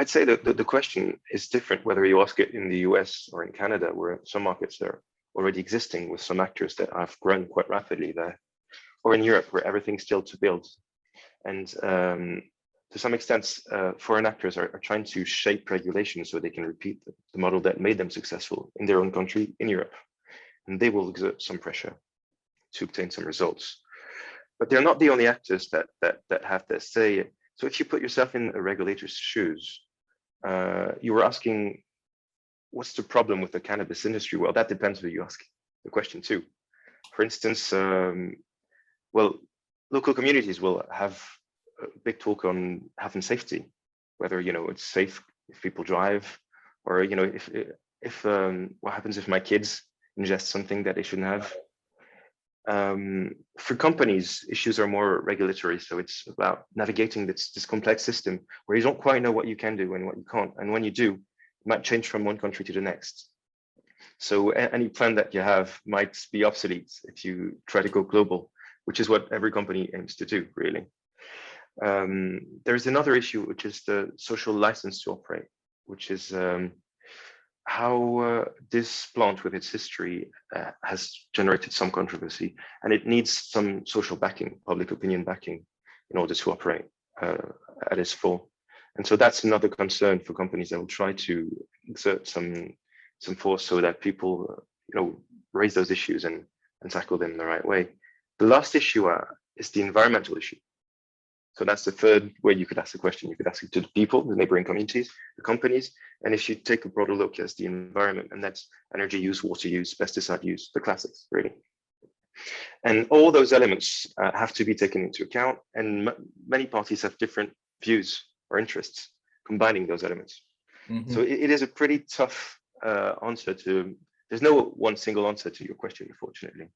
I'd say that the question is different whether you ask it in the US or in Canada, where some markets are already existing with some actors that have grown quite rapidly there, or in Europe, where everything's still to build. And to some extent, foreign actors are trying to shape regulation so they can repeat the model that made them successful in their own country, in Europe. And they will exert some pressure to obtain some results. But they're not the only actors that have this say. So if you put yourself in a regulator's shoes, you were asking, what's the problem with the cannabis industry? Well, that depends who you ask the question to. For instance, well, local communities will have a big talk on health and safety, whether it's safe if people drive, or if what happens if my kids ingest something that they shouldn't have. For companies, issues are more regulatory, so it's about navigating this complex system where you don't quite know what you can do and what you can't, and when you do, it might change from one country to the next. So any plan that you have might be obsolete if you try to go global, which is what every company aims to do, really. There's another issue, which is the social license to operate, which is how this plant with its history has generated some controversy, and it needs some social backing, public opinion backing, in order to operate at its full. And so that's another concern for companies that will try to exert some force so that people raise those issues and tackle them the right way. The last issue is the environmental issue. So that's the third way you could ask the question. You could ask it to the people, the neighboring communities, the companies. And if you take a broader look at the environment, and that's energy use, water use, pesticide use, the classics, really. And all those elements have to be taken into account. And many parties have different views or interests combining those elements. Mm-hmm. So it is a pretty tough answer to, there's no one single answer to your question, unfortunately.